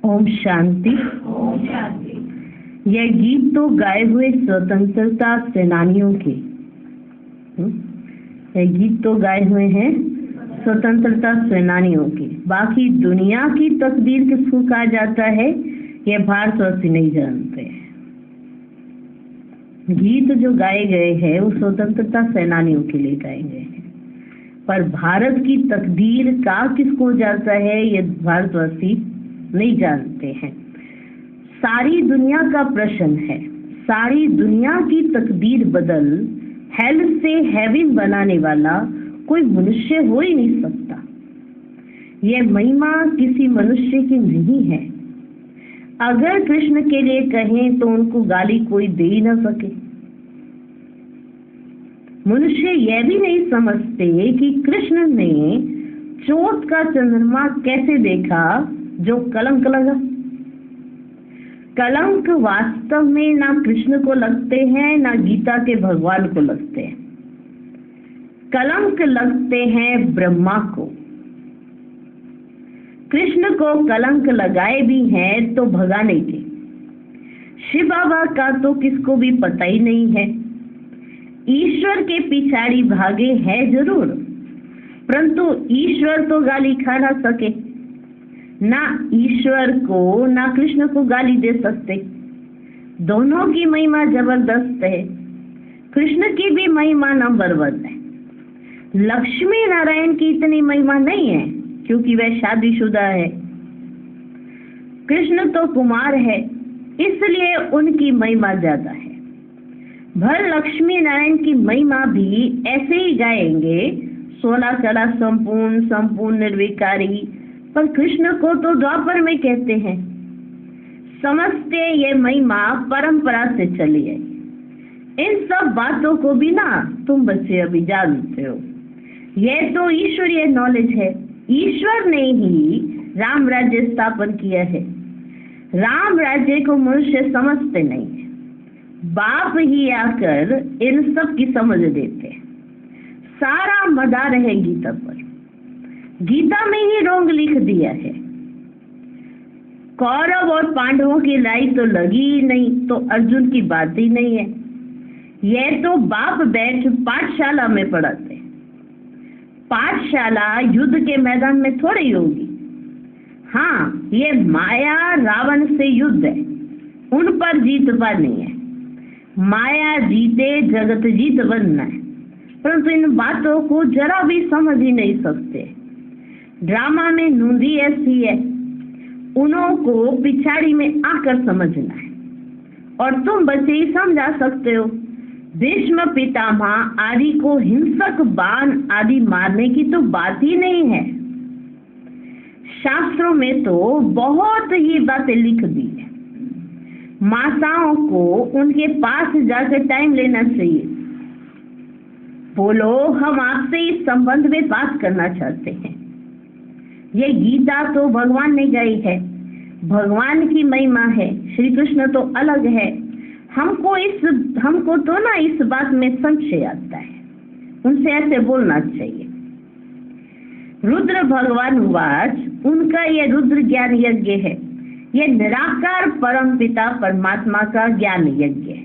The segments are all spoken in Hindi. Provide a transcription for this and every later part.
ओम शांति। यह गीत तो गाए हुए स्वतंत्रता सेनानियों के, यह गीत तो गाए हुए हैं स्वतंत्रता सेनानियों के। बाकी दुनिया की तकदीर किसको कहा जाता है यह भारतवासी नहीं जानते हैं। गीत जो गाए गए हैं वो स्वतंत्रता सेनानियों के लिए गाए गए हैं, पर भारत की तकदीर का किसको जाता है ये भारतवासी नहीं जानते हैं। सारी दुनिया का प्रश्न है, सारी दुनिया की तकदीर बदल हेल से हेवन बनाने वाला कोई मनुष्य हो ही नहीं सकता। यह महिमा किसी मनुष्य की नहीं है। अगर कृष्ण के लिए कहें तो उनको गाली कोई दे ही ना सके। मनुष्य यह भी नहीं समझते कि कृष्ण ने चौथ का चंद्रमा कैसे देखा जो कलंक लगा। कलंक वास्तव में ना कृष्ण को लगते हैं ना गीता के भगवान को लगते हैं। कलंक लगते हैं ब्रह्मा को। कृष्ण को कलंक लगाए भी हैं तो भगाने के। शिव बाबा का तो किसको भी पता ही नहीं है। ईश्वर के पिछाड़ी भागे है जरूर, परंतु ईश्वर तो गाली खा ना सके। ना ईश्वर को ना कृष्ण को गाली दे सकते। दोनों की महिमा जबरदस्त है। कृष्ण की भी महिमा नंबर 1 है। लक्ष्मी नारायण की इतनी महिमा नहीं है क्योंकि वह शादीशुदा है। कृष्ण तो कुमार है इसलिए उनकी महिमा ज्यादा है। भर लक्ष्मी नारायण की महिमा भी ऐसे ही गाएंगे 16 कला संपूर्ण संपूर्ण निर्विकारी, पर कृष्ण को तो द्वापर में कहते हैं। समझते ये महिमा परंपरा से चली है। इन सब बातों को भी ना तुम बच्चे अभी जानते हो। यह तो ईश्वरीय नॉलेज है। ईश्वर ने ही राम राज्य स्थापन किया है। राम राज्य को मनुष्य समझते नहीं है। बाप ही आकर इन सब की समझ देते हैं। सारा मदार है गीता पर। गीता में ही रोंग लिख दिया है। कौरव और पांडवों की लड़ाई तो लगी ही नहीं तो अर्जुन की बात ही नहीं है। यह तो बाप बैठ पाठशाला में पढ़ाते हैं। पाठशाला युद्ध के मैदान में थोड़ी होगी। हाँ, ये माया रावण से युद्ध है, उन पर जीत पानी है। माया जीते जगत जीत बनना है, परंतु इन बातों को जरा भी समझ ही नहीं सकते। ड्रामा में नूंदी ऐसी है, उन्हों को पिछाड़ी में आकर समझना है। और तुम बच्चे ही समझा सकते हो। भीष्म पितामह आदि को हिंसक बाण आदि मारने की तो बात ही नहीं है। शास्त्रों में तो बहुत ही बातें लिख दी है। माताओं को उनके पास जाकर टाइम लेना चाहिए। बोलो, हम आपसे इस संबंध में बात करना चाहते हैं। ये गीता तो भगवान ने गाई है, भगवान की महिमा है। श्री कृष्ण तो अलग है। हमको तो ना इस बात में संशय आता है। उनसे ऐसे बोलना चाहिए। रुद्र भगवान वाच, उनका ये रुद्र ज्ञान यज्ञ है। ये निराकार परम पिता परमात्मा का ज्ञान यज्ञ है।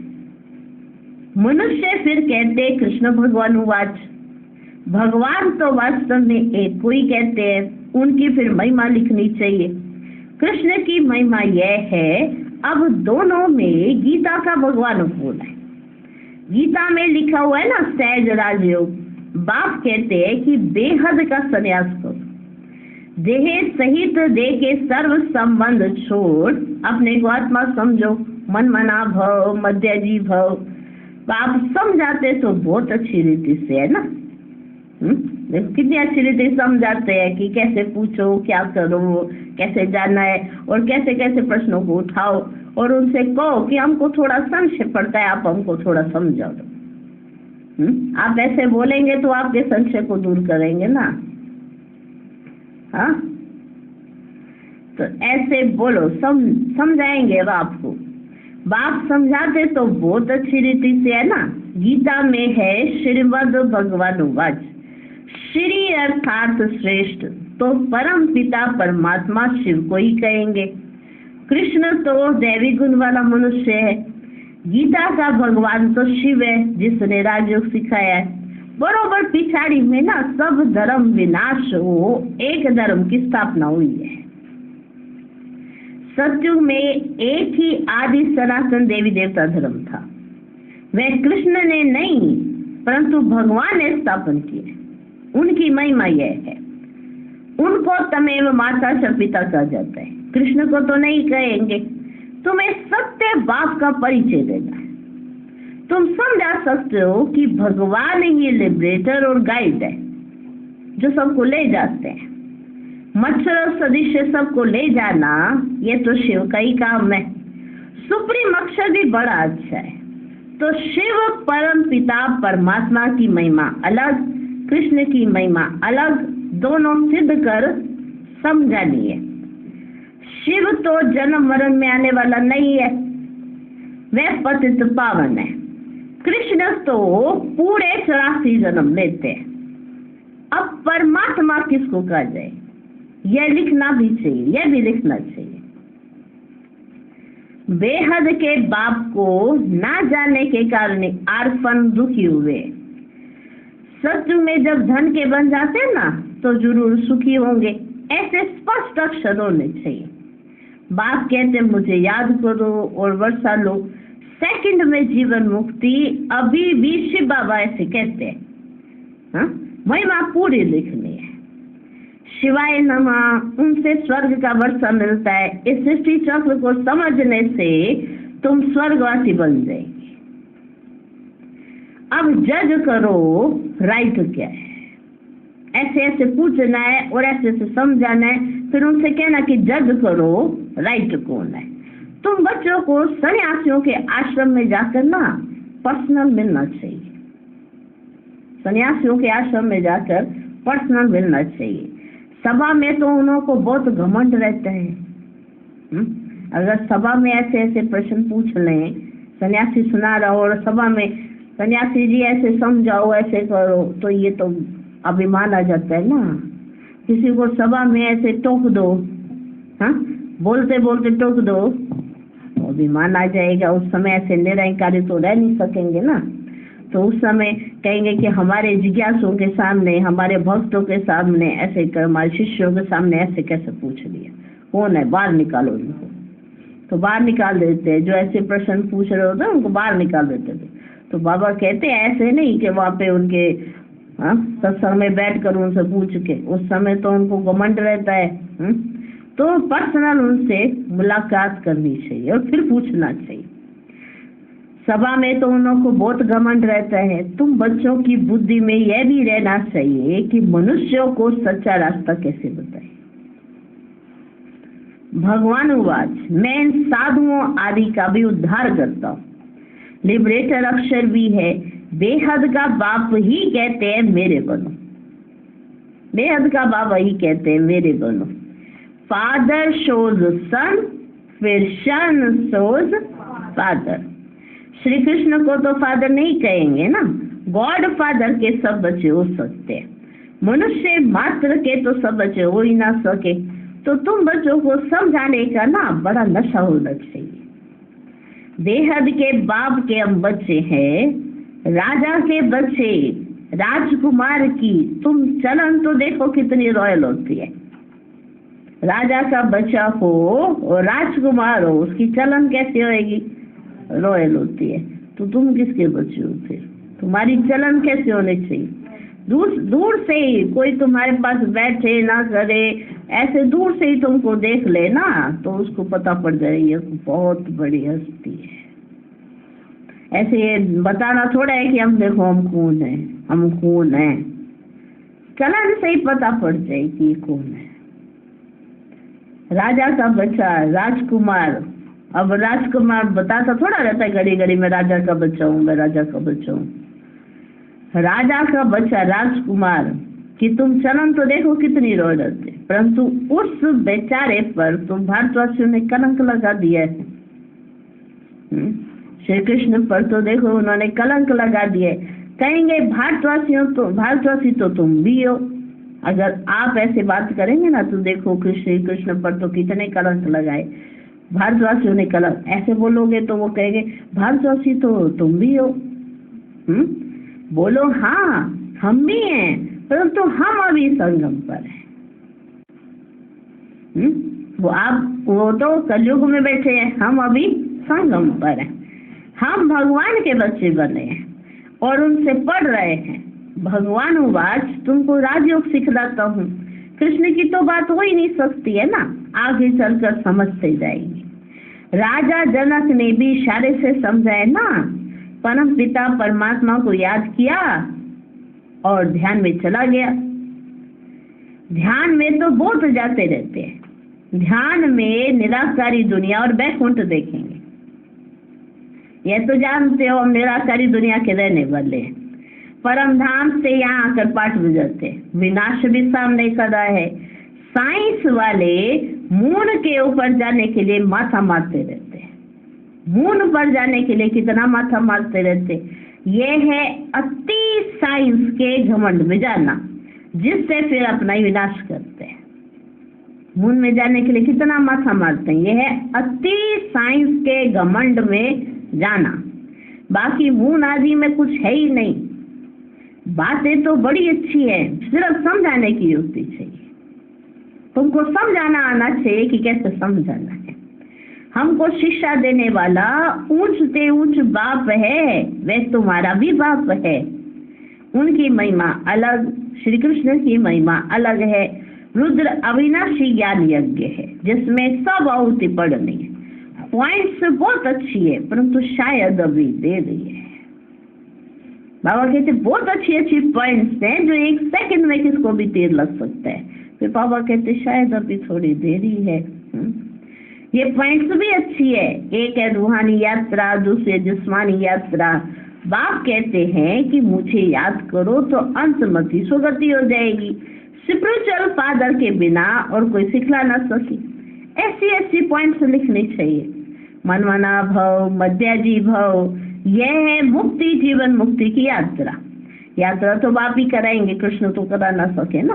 मनुष्य फिर कहते कृष्ण भगवान वाच। भगवान तो वास्तव में एक को ही कहते हैं। उनकी फिर महिमा लिखनी चाहिए। कृष्ण की महिमा यह है, अब दोनों में गीता का भगवान बोला है। गीता में लिखा हुआ है ना सहज राजयोग। बाप कहते हैं कि बेहद का संन्यास करो। देह सहित देह के सर्व संबंध छोड़ अपने को आत्मा समझो। मन मना भव मध्याजी भव। आप समझाते तो बहुत अच्छी रीति से है ना। कितनी अच्छी रीति समझाते हैं कि कैसे पूछो, क्या करो, कैसे जाना है और कैसे कैसे प्रश्नों को उठाओ और उनसे कहो कि हमको थोड़ा संशय पड़ता है, आप हमको थोड़ा समझा दो। आप ऐसे बोलेंगे तो आपके संशय को दूर करेंगे ना। हाँ, तो ऐसे बोलो, समझाएंगे अब आपको। बाप समझाते तो बहुत अच्छी रीति से है ना। गीता में है श्रीमद् भगवान वाच। श्री अर्थात श्रेष्ठ, तो परम पिता परमात्मा शिव को ही कहेंगे। कृष्ण तो दैवी गुण वाला मनुष्य है। गीता का भगवान तो शिव है जिसने राजयोग सिखाया है। बरोबर पिछाड़ी में ना सब धर्म विनाश हो, एक धर्म की स्थापना हुई है। सतयुग में एक ही आदि सनातन देवी देवता धर्म था। वह कृष्ण ने नहीं परंतु भगवान ने स्थापन किए। उनकी महिमा यह है, उनको तमेव माता च पिता कहा जाता है। कृष्ण को तो नहीं कहेंगे। तुम्हें सत्य बाप का परिचय देना है। तुम समझा सकते हो कि भगवान ही लिबरेटर और गाइड है जो सबको ले जाते हैं। मच्छर सदिश सबको ले जाना ये तो शिव का ही काम है। सुप्रीम अक्षर भी बड़ा अच्छा है। तो शिव परम पिता परमात्मा की महिमा अलग, कृष्ण की महिमा अलग, दोनों सिद्ध कर समझानी है। शिव तो जन्म मरण में आने वाला नहीं है, वह पतित पावन है। कृष्ण तो पूरे 84 जन्म लेते हैं। अब परमात्मा किसको कहा जाए, यह लिखना भी चाहिए, यह भी लिखना चाहिए। बेहद के बाप को ना जाने के कारण आर्फन दुखी हुए। सत्युग में जब धन के बन जाते हैं ना तो जरूर सुखी होंगे, ऐसे स्पष्ट अक्षर होने चाहिए। बाप कहते मुझे याद करो और वर्षा लो, सेकंड में जीवन मुक्ति। अभी भी शिव बाबा ऐसे कहते हैं। हाँ, महिमा पूरी लिखनी है। शिवाय नमः, उनसे स्वर्ग का वर्षा मिलता है। इस सृष्टि चक्र को समझने से तुम स्वर्गवासी बन जाएंगे। अब जज करो राइट क्या है, ऐसे ऐसे पूछना है और ऐसे ऐसे समझाना है। फिर उनसे कहना कि जज करो राइट कौन है। तुम बच्चों को सन्यासियों के आश्रम में जाकर ना पर्सनल मिलना चाहिए। सन्यासियों के आश्रम में जाकर पर्सनल मिलना चाहिए। सभा में तो उन्हों को बहुत घमंड रहता है। अगर सभा में ऐसे ऐसे प्रश्न पूछ लें, सन्यासी सुना रहा हो और सभा में सन्यासी जी ऐसे समझाओ ऐसे करो, तो ये तो अभिमान आ जाता है ना। किसी को सभा में ऐसे टोक दो, हाँ, बोलते बोलते टोक दो, तो अभिमान आ जाएगा। उस समय ऐसे निरंकारी तो रह नहीं सकेंगे ना। तो उस समय कहेंगे कि हमारे जिज्ञासुओं के सामने, हमारे भक्तों के सामने ऐसे, हमारे शिष्यों के सामने ऐसे कैसे पूछ लिया, कौन है, बाहर निकालो इनको। तो बाहर निकाल देते हैं। जो ऐसे प्रश्न पूछ रहे होते हैं उनको बाहर निकाल देते थे। तो बाबा कहते हैं ऐसे नहीं कि वहाँ पे उनके सत्संग में बैठ कर उनसे पूछ के, उस समय तो उनको घमंड रहता है। तो पर्सनल उनसे मुलाकात करनी चाहिए और फिर पूछना चाहिए। सभा में तो उनको बहुत घमंड रहता है। तुम बच्चों की बुद्धि में यह भी रहना चाहिए कि मनुष्यों को सच्चा रास्ता कैसे बताए। भगवान उवाच, मैं इन साधुओं आदि का भी उद्धार करता हूँ। लिबरेटर अक्षर भी है। बेहद का बाप ही कहते हैं मेरे बनो। बेहद का बाबा ही कहते हैं मेरे बनो। फादर शोज सन, फिर सन शोज फादर। श्री कृष्ण को तो फादर नहीं कहेंगे ना, गॉड फादर के सब बच्चे हो सकते हैं। मनुष्य मात्र के तो सब बच्चे हो ही ना सके। तो तुम बच्चों को समझाने का ना बड़ा नशा होना चाहिए। बेहद के बाप के हम बच्चे हैं, राजा के बच्चे, राजकुमार की तुम चलन तो देखो कितनी रॉयल होती है। राजा का बच्चा हो और राजकुमार हो, उसकी चलन कैसी होएगी, रॉयल होती है। तो तुम किसके बच्चे हो फिर, तुम्हारी चलन कैसे होनी चाहिए। दूर से ही कोई तुम्हारे पास बैठे ना करे, ऐसे दूर से ही तुमको देख ले ना तो उसको पता पड़ जाएगी बहुत बड़ी हस्ती है। ऐसे बताना थोड़ा है कि हम देखो हम कौन है, हम कौन है। चलन से ही पता पड़ जाएगी ये कौन है। राजा का बच्चा, राजकुमार। अब राजकुमार बताता थोड़ा रहता है घड़ी घड़ी में राजा का बच्चा हूँ, मैं राजा का बच्चा हूँ। राजा का बच्चा राजकुमार कि तुम चलन तो देखो कितनी रोडत है, परंतु उस बेचारे पर तुम भारतवासियों ने कलंक लगा दिया है। श्री कृष्ण पर तो देखो उन्होंने कलंक लगा दिया। कहेंगे भारतवासी तो तुम भी हो। अगर आप ऐसे बात करेंगे ना तो देखो श्री कृष्ण पर तो कितने कलंक लगाए। भारतवासियों ने कहा, ऐसे बोलोगे तो वो कहेंगे भारतवासी तो तुम भी हो। बोलो हाँ हम भी हैं, परंतु हम अभी संगम पर हैं। वो तो कलयुग में बैठे हैं, हम अभी संगम पर हैं। हम भगवान के बच्चे बने हैं और उनसे पढ़ रहे हैं। भगवान उवाच, तुमको राजयोग सिखलाता हूँ। कृष्ण की तो बात हो ही नहीं सकती है ना, आगे चलकर समझते जाएंगे। राजा जनक ने भी इशारे से समझाए ना, परम पिता परमात्मा को याद किया और ध्यान में चला गया। ध्यान में तो बहुत जाते रहते हैं, ध्यान में निराकारी दुनिया और बैकुंठ देखेंगे। यह तो जानते हो हम निराकारी दुनिया के रहने वाले हैं। परम धाम से यहाँ आकर पाठ बजाते हैं, विनाश भी सामने खड़ा है। साइंस वाले मून के ऊपर जाने के लिए माथा मारते रहते हैं, मून पर जाने के लिए कितना माथा मारते रहते। ये है अति साइंस के घमंड में जाना, जिससे फिर अपना ही विनाश करते हैं। मून में जाने के लिए कितना माथा मारते हैं, यह है अति साइंस के घमंड में जाना। बाकी मून आदि में कुछ है ही नहीं। बातें तो बड़ी अच्छी है, सिर्फ समझाने की युक्ति चाहिए। तुमको समझाना आना चाहिए कि कैसे समझाना है। हमको शिक्षा देने वाला ऊंच से ऊंच बाप है, वह तुम्हारा भी बाप है। उनकी महिमा अलग, श्री कृष्ण की महिमा अलग है। रुद्र अविनाशी ज्ञान यज्ञ है, जिसमें सब आहुति पढ़नी है। पॉइंट्स बहुत अच्छी है, परंतु शायद अभी दे रही है। बाबा कहते बहुत अच्छी अच्छी पॉइंट्स हैं जो एक सेकंड में किसको भी तीर लग सकता है। फिर बाबा कहते शायद अभी थोड़ी देरी है। ये पॉइंट्स भी अच्छी है, एक है रूहानी यात्रा, दूसरी जिस्मानी यात्रा। बाप कहते हैं कि मुझे याद करो तो अंतमति सुगति हो जाएगी। स्पिरिचुअल फादर के बिना और कोई सिखला ना सके। ऐसी ऐसी पॉइंट्स लिखनी चाहिए। मनमना भव, मध्याजी भव, यह है मुक्ति, जीवन मुक्ति की यात्रा। यात्रा तो बाप ही कराएंगे, कृष्ण तो करा ना सके ना।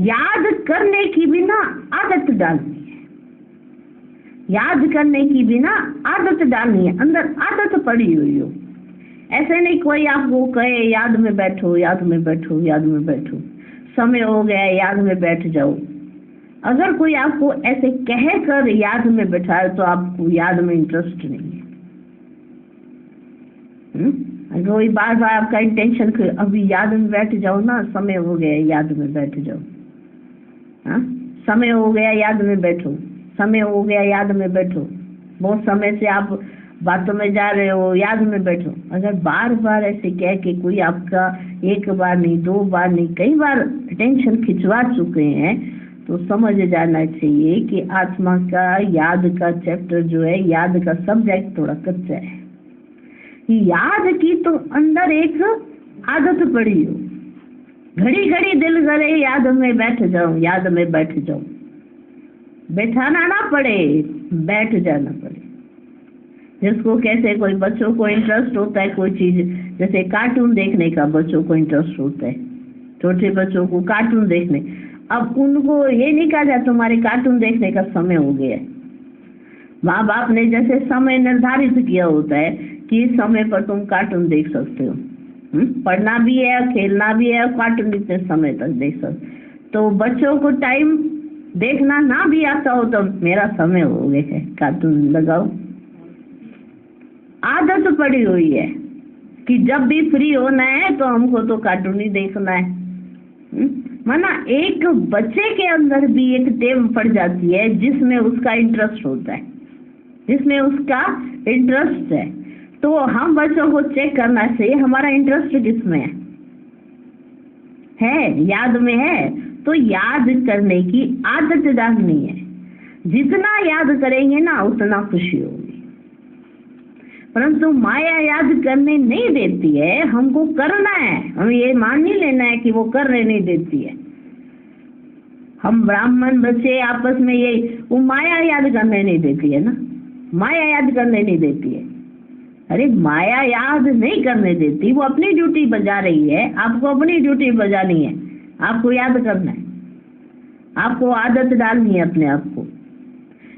याद करने की बिना आदत डालनी है, याद करने की बिना आदत डालनी है। अंदर आदत पड़ी हुई हो। ऐसे नहीं कोई आपको कहे याद में बैठो, याद में बैठो, याद में बैठो, समय हो गया याद में बैठ जाओ। अगर कोई आपको ऐसे कह कर याद में बैठाए तो आपको याद में इंटरेस्ट नहीं है। अगर वही बार बार आपका इंटेंशन अभी याद में बैठ जाओ ना, समय हो गया याद में बैठ जाओ। हाँ, समय हो गया याद में बैठो, समय हो गया याद में बैठो। बहुत समय से आप बातों में जा रहे हो, याद में बैठो। अगर बार बार ऐसे कह के कोई आपका एक बार नहीं, दो बार नहीं, कई बार अटेंशन खिंचवा चुके हैं, तो समझ जाना चाहिए कि आत्मा का याद का चैप्टर जो है, याद का सब्जेक्ट थोड़ा कच्चा है। याद की तो अंदर एक आदत पड़ी हो, घड़ी घड़ी दिल करे याद में बैठ जाऊं, याद में बैठ जाऊं। बैठाना ना पड़े, बैठ जाना पड़े। जिसको कैसे कोई बच्चों को इंटरेस्ट होता है कोई चीज, जैसे कार्टून देखने का बच्चों को इंटरेस्ट होता है, छोटे बच्चों को कार्टून देखने। अब उनको ये नहीं कहा जाए तुम्हारे कार्टून देखने का समय हो गया है। माँ बाप ने जैसे समय निर्धारित किया होता है कि इस समय पर तुम कार्टून देख सकते हो, पढ़ना भी है, खेलना भी है, कार्टून इतने समय तक देख सकते। तो बच्चों को टाइम देखना ना भी आता हो तो मेरा समय हो गया है, कार्टून लगाओ। आदत पड़ी हुई है कि जब भी फ्री होना है तो हमको तो कार्टून ही देखना है। माना एक बच्चे के अंदर भी एक टेव पड़ जाती है जिसमें उसका इंटरेस्ट होता है, जिसमें उसका इंटरेस्ट है। तो हम बच्चों को चेक करना चाहिए हमारा इंटरेस्ट किसमें है, याद में है तो याद करने की आदत डालनी है। जितना याद करेंगे ना उतना खुशी होगी। परंतु माया याद करने नहीं देती है, हमको करना है। हमें ये मान नहीं लेना है कि वो करने नहीं देती है। हम ब्राह्मण बच्चे आपस में ये, वो माया याद करने नहीं देती है ना, माया याद करने नहीं देती है। अरे माया याद नहीं करने देती, वो अपनी ड्यूटी बजा रही है। आपको अपनी ड्यूटी बजानी है, आपको याद करना है, आपको आदत डालनी है अपने आप को।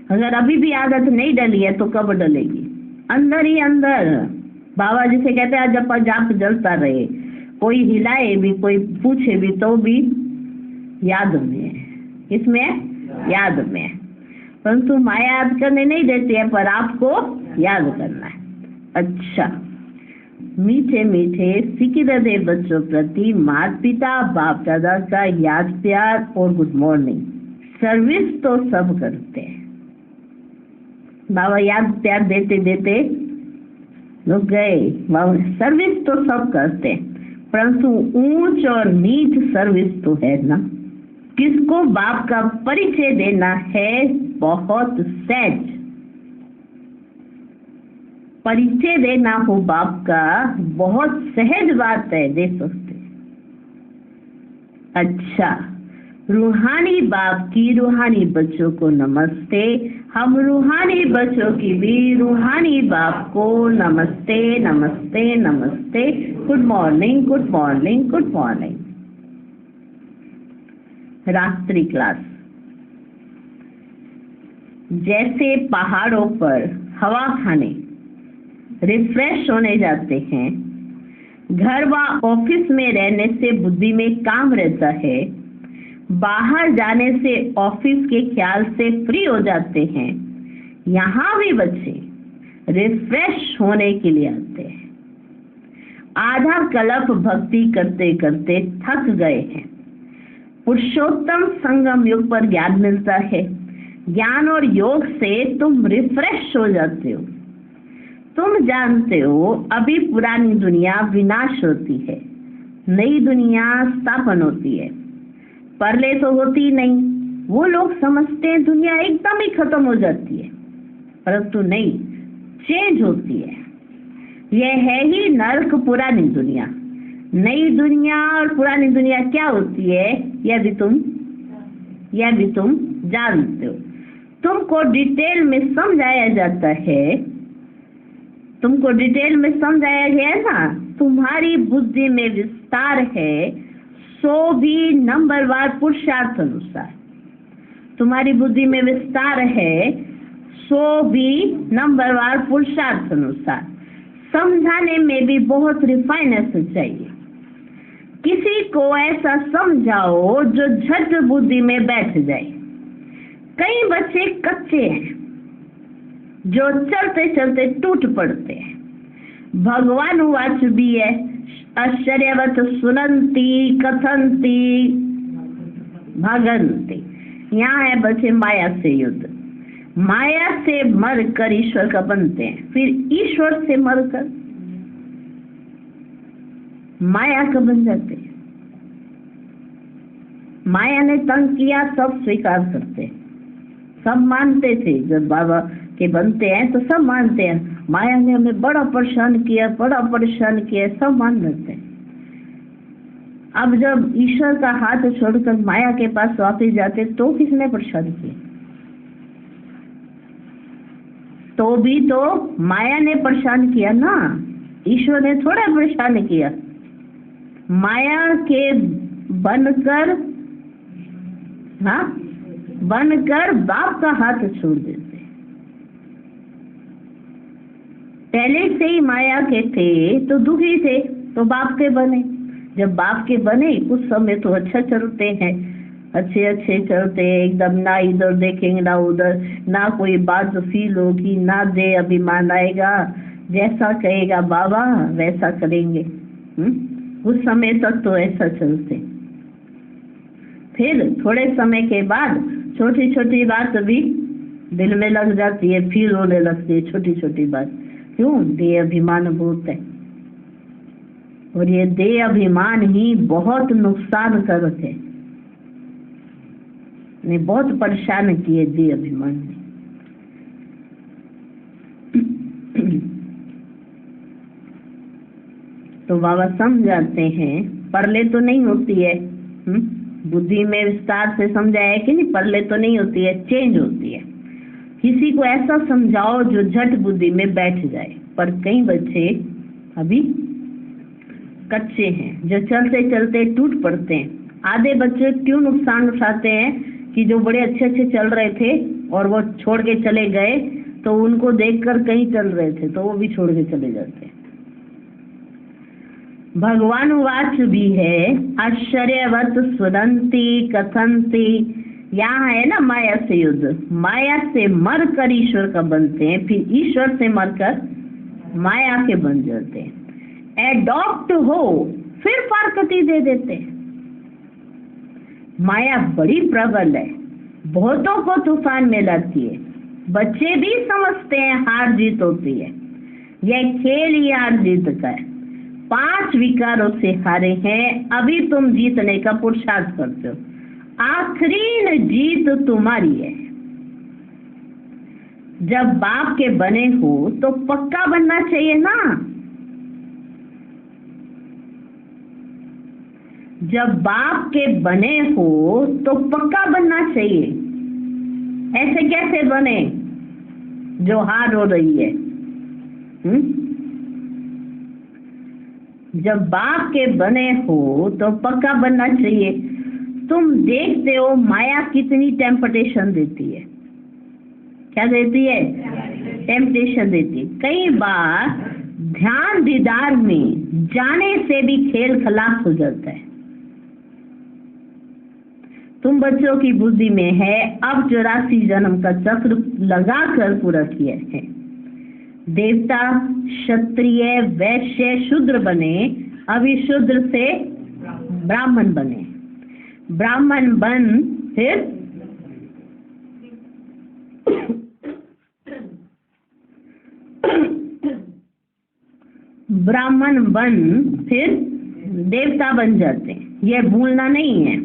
अगर अभी भी आदत नहीं डली है तो कब डलेगी? अंदर ही अंदर। बाबा जिसे कहते हैं जब जाप जलता रहे, कोई हिलाए भी, कोई पूछे भी तो भी याद में है। इसमें याद में है, परंतु माया याद करने नहीं देती है, पर आपको याद करना है। अच्छा, मीठे मीठे सिकिर दे बच्चों प्रति माता पिता बाप दादा का याद प्यार और गुड मॉर्निंग। सर्विस तो सब करते हैं, बाबा याद प्यार देते देते लोग गए। बाबा सर्विस तो सब करते हैं, परंतु ऊंच और नीच सर्विस तो है ना। किसको बाप का परिचय देना है, बहुत सहज परिचय देना हो बाप का, बहुत सहज बात है, दे सकते। अच्छा, रूहानी बाप की रूहानी बच्चों को नमस्ते। हम रूहानी बच्चों की भी रूहानी बाप को नमस्ते नमस्ते नमस्ते। Good morning good morning good morning. रात्रि क्लास। जैसे पहाड़ों पर हवा खाने रिफ्रेश होने जाते हैं, घर व ऑफिस में रहने से बुद्धि में काम रहता है, बाहर जाने से ऑफिस के ख्याल से फ्री हो जाते हैं, यहाँ भी बच्चे रिफ्रेश होने के लिए आते हैं। आधा कल्प भक्ति करते करते थक गए हैं, पुरुषोत्तम संगम युग पर ज्ञान मिलता है। ज्ञान और योग से तुम रिफ्रेश हो जाते हो। तुम जानते हो अभी पुरानी दुनिया विनाश होती है, नई दुनिया स्थापन होती है। पहले तो होती नहीं, वो लोग समझते हैं दुनिया एकदम ही खत्म हो जाती है, परंतु नहीं, चेंज होती है। यह है ही नर्क पुरानी दुनिया। नई दुनिया और पुरानी दुनिया क्या होती है, यह भी तुम जानते हो। तुमको डिटेल में समझाया जाता है, तुमको डिटेल में समझाया गया है ना। तुम्हारी बुद्धि में विस्तार है, सो भी नंबरवार पुरुषार्थ अनुसार। तुम्हारी बुद्धि में विस्तार है, सो भी नंबरवार पुरुषार्थ अनुसार। समझाने में भी बहुत रिफाइनेस चाहिए। किसी को ऐसा समझाओ जो झट बुद्धि में बैठ जाए। कई बच्चे कच्चे हैं जो चलते चलते टूट पड़ते हैं। भगवान वाच भी है, आश्चर्यवत सुनंती कथंती भगंती। यहाँ है बच्चे माया से युद्ध। माया से मर कर ईश्वर का बनते हैं, फिर ईश्वर से मर कर माया का बन जाते हैं। माया ने तंग किया, सब स्वीकार करते हैं, सब मानते थे। जब बाबा के बनते हैं तो सब मानते हैं, माया ने हमें बड़ा परेशान किया, सब मान लेते हैं। अब जब ईश्वर का हाथ छोड़कर माया के पास वापस जाते तो किसने परेशान किया? तो भी तो माया ने परेशान किया ना, ईश्वर ने थोड़ा परेशान किया। माया के बनकर बाप का हाथ छोड़ देते। पहले से ही माया के थे तो दुखी थे, तो बाप के बने। जब बाप के बने कुछ समय तो अच्छा चलते हैं, अच्छे चलते हैं एकदम, ना इधर देखेंगे ना उधर, ना कोई बात फील होगी, ना दे अभिमान आएगा, जैसा कहेगा बाबा वैसा करेंगे। कुछ समय तक तो ऐसा चलते, फिर थोड़े समय के बाद छोटी छोटी बात भी दिल में लग जाती है, फील होने लगती है छोटी छोटी बात। क्यों? देह अभिमान बहुत है, और ये देह अभिमान ही बहुत नुकसान करते है, ने बहुत परेशान किए देह अभिमान ने। तो बाबा समझाते हैं, परले तो नहीं होती है, बुद्धि में विस्तार से समझाया कि नहीं, परले तो नहीं होती है, चेंज होती है। किसी को ऐसा समझाओ जो झट बुद्धि में बैठ जाए, पर कई बच्चे अभी कच्चे हैं जो चलते चलते टूट पड़ते हैं। आधे बच्चे क्यों नुकसान उठाते हैं कि जो बड़े अच्छे चल रहे थे और वो छोड़ के चले गए तो उनको देखकर कहीं चल रहे थे तो वो भी छोड़ के चले जाते। भगवान वाच भी है आश्चर्यवत स्वदंती कथंती। यहाँ है ना माया से युद्ध, माया से मर कर ईश्वर का बनते हैं, फिर ईश्वर से मरकर माया के बन जाते हैं। एडॉप्ट हो फिर फारकती दे देते हैं। माया बड़ी प्रबल है, बहुतों को तूफान में लाती है। बच्चे भी समझते हैं हार जीत होती है, यह खेल ही हार जीत का है। 5 विकारों से हारे हैं, अभी तुम जीतने का पुरुषार्थ करते हो। आखिरी जीत तुम्हारी है। जब बाप के बने हो तो पक्का बनना चाहिए ना। जब बाप के बने हो तो पक्का बनना चाहिए। ऐसे कैसे बने जो हार हो रही है? जब बाप के बने हो तो पक्का बनना चाहिए। तुम देखते हो माया कितनी टेम्पटेशन देती है। क्या देती है? टेम्पटेशन देती है। कई बार ध्यान दीदार में जाने से भी खेल खलास हो जाता है। तुम बच्चों की बुद्धि में है अब 84 जन्म का चक्र लगा कर पूरा किया है। देवता, क्षत्रिय, वैश्य, शूद्र बने, अभी शूद्र से ब्राह्मण बने। ब्राह्मण बन फिर ब्राह्मण बन फिर देवता बन जाते हैं। यह भूलना नहीं है।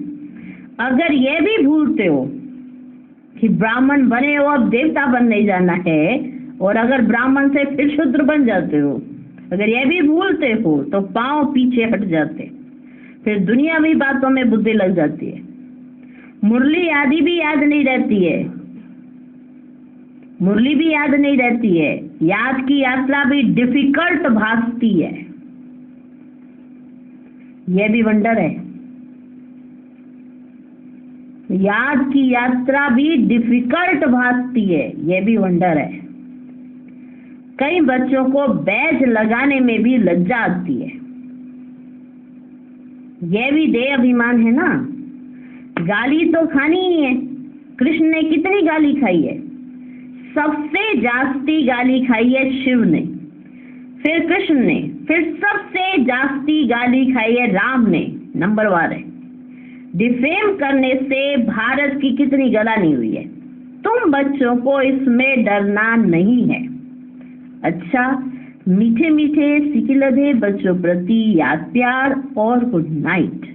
अगर यह भी भूलते हो कि ब्राह्मण बने हो अब देवता बनने जाना है, और अगर ब्राह्मण से फिर शूद्र बन जाते हो, अगर यह भी भूलते हो तो पांव पीछे हट जाते, फिर दुनियावी बातों में बुद्धि लग जाती है। मुरली आदि भी याद नहीं रहती है, मुरली भी याद नहीं रहती है। याद की यात्रा भी डिफिकल्ट भासती है। यह भी वंडर है। याद की यात्रा भी डिफिकल्ट भासती है, यह भी वंडर है। कई बच्चों को बैज लगाने में भी लज्जा आती है। यह भी देह अभिमान है ना। गाली तो खानी ही है। कृष्ण ने कितनी गाली खाई है? सबसे जास्ती गाली खाई है शिव ने, फिर कृष्ण ने, फिर सबसे जास्ती गाली खाई है राम ने। नंबर 1 है। डिफेम करने से भारत की कितनी गलानी हुई है। तुम बच्चों को इसमें डरना नहीं है। अच्छा, मीठे मीठे सिकिलधे बच्चों प्रति याद प्यार और गुड नाइट।